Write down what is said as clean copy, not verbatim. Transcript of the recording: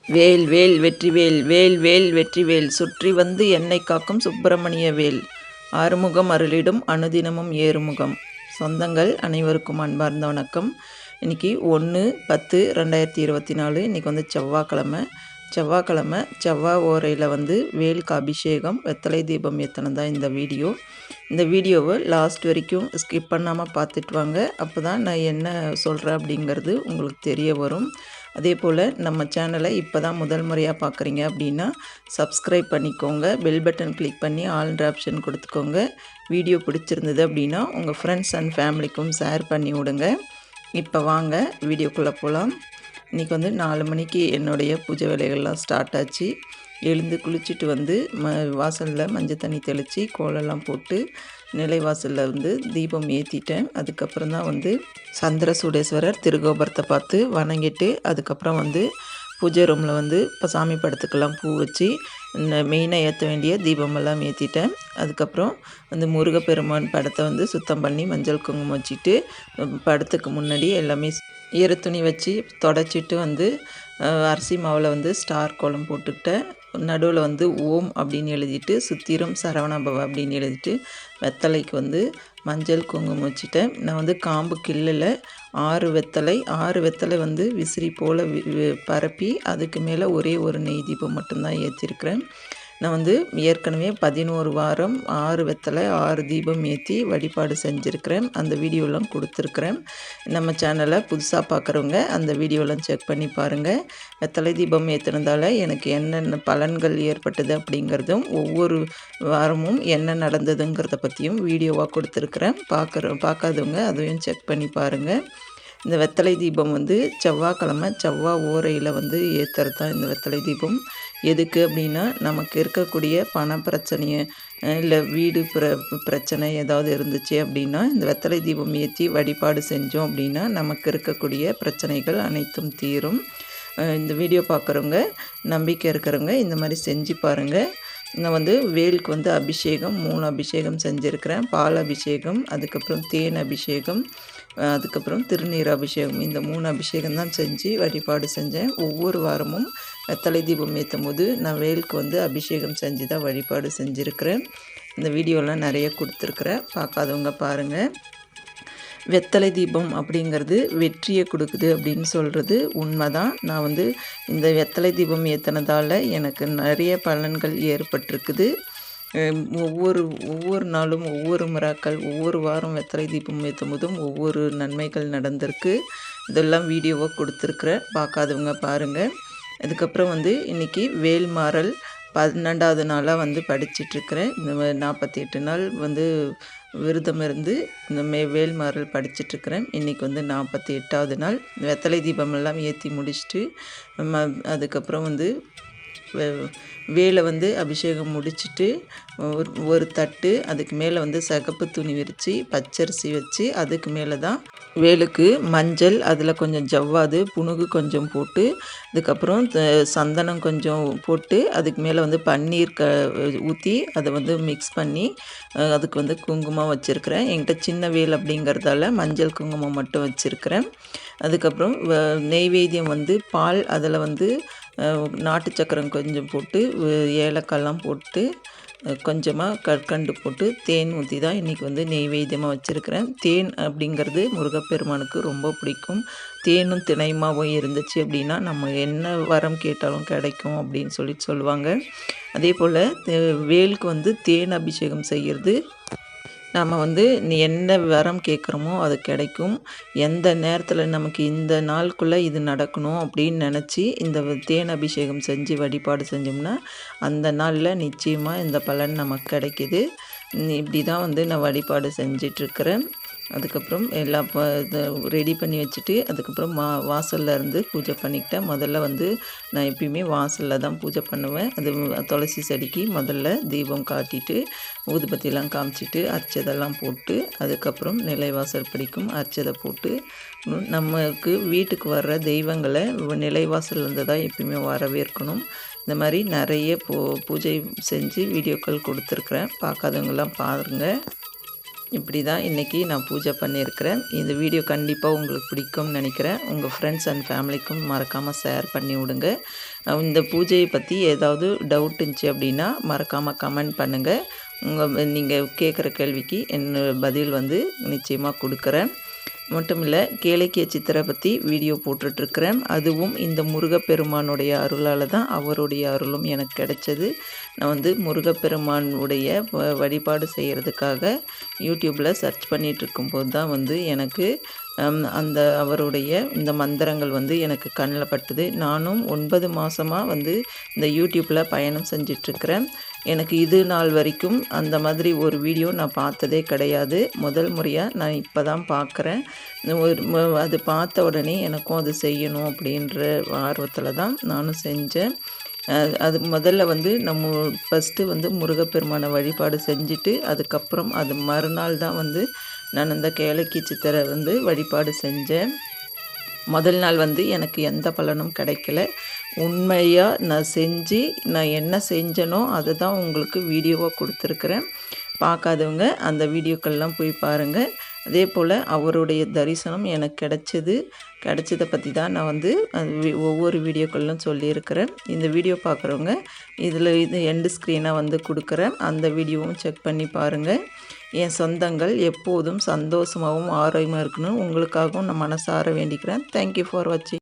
வேல் வேல் வெற்றிவேல் வேல் வேல் வெற்றிவேல் சுற்றி வந்து என்னை காக்கும் சுப்பிரமணிய வேல் ஆறுமுகம் அருளிடும் அனுதினமும் ஏறுமுகம். சொந்தங்கள் அனைவருக்கும் அன்பார்ந்த வணக்கம். இன்றைக்கி 1/10/2024. இன்றைக்கி வந்து செவ்வாய்க்கிழமை செவ்வாய் ஓரையில் வந்து வேலுக்கு அபிஷேகம் வெத்தலை தீபம் ஏற்றினது தான் இந்த வீடியோ. இந்த வீடியோவை லாஸ்ட் வரைக்கும் ஸ்கிப் பண்ணாமல் பார்த்துட்டு வாங்க. அப்போ தான் நான் என்ன சொல்கிறேன் அப்படிங்கிறது உங்களுக்கு தெரிய வரும். அதே போல் நம்ம சேனலை இப்போ தான் முதல் முறையாக பார்க்குறீங்க அப்படின்னா சப்ஸ்கிரைப் பண்ணிக்கோங்க. பெல் பட்டன் கிளிக் பண்ணி ஆல்ன்ற ஆப்ஷன் கொடுத்துக்கோங்க. வீடியோ பிடிச்சிருந்தது அப்படின்னா உங்கள் ஃப்ரெண்ட்ஸ் அண்ட் ஃபேமிலிக்கும் ஷேர் பண்ணி விடுங்க. இப்போ வாங்க வீடியோக்குள்ளே போகலாம். இன்றைக்கி வந்து 4 மணிக்கு என்னுடைய பூஜை வேலைகள்லாம் ஸ்டார்ட் ஆச்சு. எழுந்து குளிச்சுட்டு வந்து வாசலில் மஞ்சள் தண்ணி தெளித்து கோலெல்லாம் போட்டு நிலைவாசலில் வந்து தீபம் ஏற்றிட்டேன். அதுக்கப்புறம் தான் வந்து சந்திர சூடேஸ்வரர் திருகோபுரத்தை பார்த்து வணங்கிட்டு அதுக்கப்புறம் வந்து பூஜை ரூமில் வந்து இப்போ சாமி படத்துக்கெல்லாம் பூ வச்சு மெயினாக ஏற்ற வேண்டிய தீபமெல்லாம் ஏற்றிட்டேன். அதுக்கப்புறம் வந்து முருகப்பெருமான் படத்தை வந்து சுத்தம் பண்ணி மஞ்சள் குங்குமம் வச்சுட்டு படத்துக்கு முன்னாடி எல்லாமே ஈரத்துணி வச்சு தொடச்சிட்டு வந்து அரிசி மாவில் வந்து ஸ்டார் கோலம் போட்டுக்கிட்டேன். நடுவில் வந்து ஓம் அப்படின்னு எழுதிட்டு சுத்திரம் சரவணபவ அப்படின்னு எழுதிட்டு வெத்தலைக்கு வந்து மஞ்சள் குங்குமம் வச்சுட்டேன். நான் வந்து காம்பு கிள்ளல 6 வெத்தலை வந்து விசிறி போல் பரப்பி அதுக்கு மேலே ஒரே ஒரு நெய் தீபம் மட்டும்தான் ஏற்றிருக்கிறேன். நான் வந்து ஏற்கனவே 11 வாரம் 6 வெத்தலை 6 தீபம் ஏற்றி வழிபாடு செஞ்சுருக்கிறேன். அந்த வீடியோலாம் கொடுத்துருக்குறேன். நம்ம சேனலை புதுசாக பார்க்குறவங்க அந்த வீடியோலாம் செக் பண்ணி பாருங்கள். வெத்தலை தீபம் ஏற்றுனதால் எனக்கு என்னென்ன பலன்கள் ஏற்பட்டது அப்படிங்கிறதும் ஒவ்வொரு வாரமும் என்ன நடந்ததுங்கிறத பற்றியும் வீடியோவாக கொடுத்துருக்குறேன். பார்க்காதவங்க அதையும் செக் பண்ணி பாருங்கள். இந்த வெத்தலை தீபம் வந்து செவ்வாய் ஓரையில் வந்து ஏற்றுறது தான் இந்த வெத்தலை தீபம். எதுக்கு அப்படின்னா நமக்கு இருக்கக்கூடிய பண பிரச்சனையை இல்லை வீடு பிரச்சனை ஏதாவது இருந்துச்சு அப்படின்னா இந்த வெத்தலை தீபம் ஏற்றி வழிபாடு செஞ்சோம் அப்படின்னா நமக்கு இருக்கக்கூடிய பிரச்சனைகள் அனைத்தும் தீரும். இந்த வீடியோ பார்க்குறவங்க நம்பிக்கை இருக்கிறவங்க இந்த மாதிரி செஞ்சு பாருங்கள். நான் வந்து வேலுக்கு வந்து அபிஷேகம் 3 அபிஷேகம் செஞ்சுருக்கிறேன். பால் அபிஷேகம், அதுக்கப்புறம் தேன் அபிஷேகம், அதுக்கப்புறம் திருநீர் அபிஷேகம். இந்த 3 அபிஷேகம் தான் செஞ்சு வழிபாடு செஞ்சேன். ஒவ்வொரு வாரமும் வெத்தலை தீபம் ஏற்றும் போது நான் வேலுக்கு வந்து அபிஷேகம் செஞ்சு தான் வழிபாடு செஞ்சுருக்கிறேன். இந்த வீடியோலாம் நிறைய கொடுத்துருக்குறேன். பார்க்காதவங்க பாருங்கள். வெத்தலை தீபம் அப்படிங்கிறது வெற்றியை கொடுக்குது அப்படின்னு சொல்கிறது உண்மைதான். நான் வந்து இந்த வெத்தலை தீபம் ஏற்றினதால் எனக்கு நிறைய பலன்கள் ஏற்பட்டிருக்குது. ஒவ்வொரு நாளும் ஒவ்வொரு மிராக்கள், ஒவ்வொரு வாரம் வெத்தலை தீபம் ஏற்றும் போதும் ஒவ்வொரு நன்மைகள் நடந்திருக்கு. இதெல்லாம் வீடியோவாக கொடுத்துருக்குறேன். பார்க்காதவங்க பாருங்கள். அதுக்கப்புறம் வந்து இன்றைக்கி வேல்மாறல் 12வது நாளாக வந்து படிச்சிட்ருக்கிறேன். இந்த 48 நாள் வந்து விரதம் இருந்து இந்த வேல்மாறல் படிச்சிட்ருக்கிறேன். இன்றைக்கி வந்து 48வது நாள். வெத்தலை தீபமெல்லாம் ஏற்றி முடிச்சுட்டு அதுக்கப்புறம் வந்து வேலை வந்து அபிஷேகம் முடிச்சுட்டு ஒரு தட்டு அதுக்கு மேலே வந்து சிகப்பு துணி விரித்து பச்சரிசி வச்சு அதுக்கு மேலே தான் வேலுக்கு மஞ்சள், அதில் கொஞ்சம் ஜவ்வாது புனுகு கொஞ்சம் போட்டு அதுக்கப்புறம் சந்தனம் கொஞ்சம் போட்டு அதுக்கு மேலே வந்து பன்னீர் ஊற்றி அதை வந்து மிக்ஸ் பண்ணி அதுக்கு வந்து குங்குமம் வச்சுருக்கிறேன். என்கிட்ட சின்ன வேல் அப்படிங்கிறதால மஞ்சள் குங்குமம் மட்டும் வச்சுருக்கிறேன். அதுக்கப்புறம் நெய்வேத்தியம் வந்து பால், அதில் வந்து நாட்டு சக்கரம் கொஞ்சம் போட்டு ஏலக்காய்லாம் போட்டு கொஞ்சமாக கற்கண்டு போட்டு தேன் ஊற்றி தான் இன்றைக்கி வந்து நெய்வேத்தியமாக வச்சுருக்கிறேன். தேன் அப்படிங்கிறது முருகப்பெருமானுக்கு ரொம்ப பிடிக்கும். தேனும் தினைமாவும் இருந்துச்சு அப்படின்னா நம்ம என்ன வரம் கேட்டாலும் கிடைக்கும் அப்படின்னு சொல்லுவாங்க. அதே போல் வேலுக்கு வந்து தேன் அபிஷேகம் செய்கிறது நம்ம வந்து என்ன வரம் கேட்குறோமோ அது கிடைக்கும். எந்த நேரத்தில் நமக்கு இந்த நாளுக்குள்ளே இது நடக்கணும் அப்படின்னு நினச்சி இந்த தேன் அபிஷேகம் செஞ்சு வழிபாடு செஞ்சோம்னா அந்த நாளில் நிச்சயமாக இந்த பலன் நமக்கு கிடைக்கிது. இப்படி தான் வந்து நான் வழிபாடு செஞ்சிட்ருக்கிறேன். அதுக்கப்புறம் எல்லாம் ரெடி பண்ணி வச்சுட்டு அதுக்கப்புறம் வாசலில் இருந்து பூஜை பண்ணிக்கிட்டேன். முதல்ல வந்து நான் எப்பயுமே வாசலில் தான் பூஜை பண்ணுவேன். அது துளசி செடிக்கு முதல்ல தீபம் காட்டிட்டு ஊதுபத்தியெல்லாம் காமிச்சிட்டு அர்ச்சதெல்லாம் போட்டு அதுக்கப்புறம் நிலைவாசல் படிக்கும் அர்ச்சதை போட்டு நமக்கு வீட்டுக்கு வர்ற தெய்வங்களை நிலைவாசல்லேருந்து தான் எப்பயுமே வரவேற்கணும். இந்த மாதிரி நிறைய பூஜை செஞ்சு வீடியோக்கள் கொடுத்துருக்குறேன். பார்க்காதவங்கெல்லாம் பாருங்கள். இப்படி தான் இன்றைக்கி நான் பூஜை பண்ணியிருக்கிறேன். இந்த வீடியோ கண்டிப்பாக உங்களுக்கு பிடிக்கும்னு நினைக்கிறேன். உங்கள் ஃப்ரெண்ட்ஸ் அண்ட் ஃபேமிலிக்கும் மறக்காமல் ஷேர் பண்ணி விடுங்க. இந்த பூஜையை பற்றி ஏதாவது டவுட் இருந்துச்சு அப்படின்னா மறக்காமல் கமெண்ட் பண்ணுங்கள். நீங்கள் கேட்குற கேள்விக்கு என்ன பதில் வந்து நிச்சயமாக கொடுக்குறேன். மட்டும் இல்லை, கேளிக்கை சித்திரை பற்றி வீடியோ போட்டுட்ருக்கிறேன். அதுவும் இந்த முருகப்பெருமானுடைய அருளால் தான், அவருடைய அருளும் எனக்கு கிடைச்சது. நான் வந்து முருகப்பெருமானுடைய வழிபாடு செய்கிறதுக்காக யூடியூப்பில் சர்ச் பண்ணிகிட்ருக்கும்போது தான் வந்து எனக்கு அந்த அவருடைய இந்த மந்திரங்கள் வந்து எனக்கு கண்ணில் பட்டுது. நானும் 9 மாதமாக வந்து இந்த யூடியூப்பில் பயணம் செஞ்சிட்ருக்கிறேன். எனக்கு இது நாள் வரைக்கும் அந்த மாதிரி ஒரு வீடியோ நான் பார்த்ததே கிடையாது. முதல் முறையாக நான் இப்போ தான் பார்க்குறேன். அது பார்த்த உடனே எனக்கும் அது செய்யணும் அப்படின்ற ஆர்வத்தில் தான் நானும் செஞ்சேன். அது முதல்ல வந்து நம்ம ஃபஸ்ட்டு வந்து முருகப்பெருமானை வழிபாடு செஞ்சுட்டு அதுக்கப்புறம் அது மறுநாள் தான் வந்து நான் அந்த கேளிக்கை சித்திரை வந்து வழிபாடு செஞ்சேன். முதல் நாள் வந்து எனக்கு எந்த பலனும் கிடைக்கல. உண்மையாக நான் என்ன செஞ்சனோ அதை தான் உங்களுக்கு வீடியோவாக கொடுத்துருக்குறேன். பார்க்காதவங்க அந்த வீடியோக்கள்லாம் போய் பாருங்கள். அதே போல் அவருடைய தரிசனம் எனக்கு கிடைச்சதை பற்றி தான் நான் வந்து ஒவ்வொரு வீடியோக்கள்லாம் சொல்லியிருக்கிறேன். இந்த வீடியோ பார்க்குறவங்க இது எண்டு ஸ்க்ரீனாக வந்து கொடுக்குறேன். அந்த வீடியோவும் செக் பண்ணி பாருங்கள். என் சொந்தங்கள் எப்போதும் சந்தோஷமாகவும் ஆரோக்கியமாக இருக்கணும் உங்களுக்காகவும் நான் மனசார வேண்டிக்கிறேன். தேங்க்யூ ஃபார் வாட்சிங்.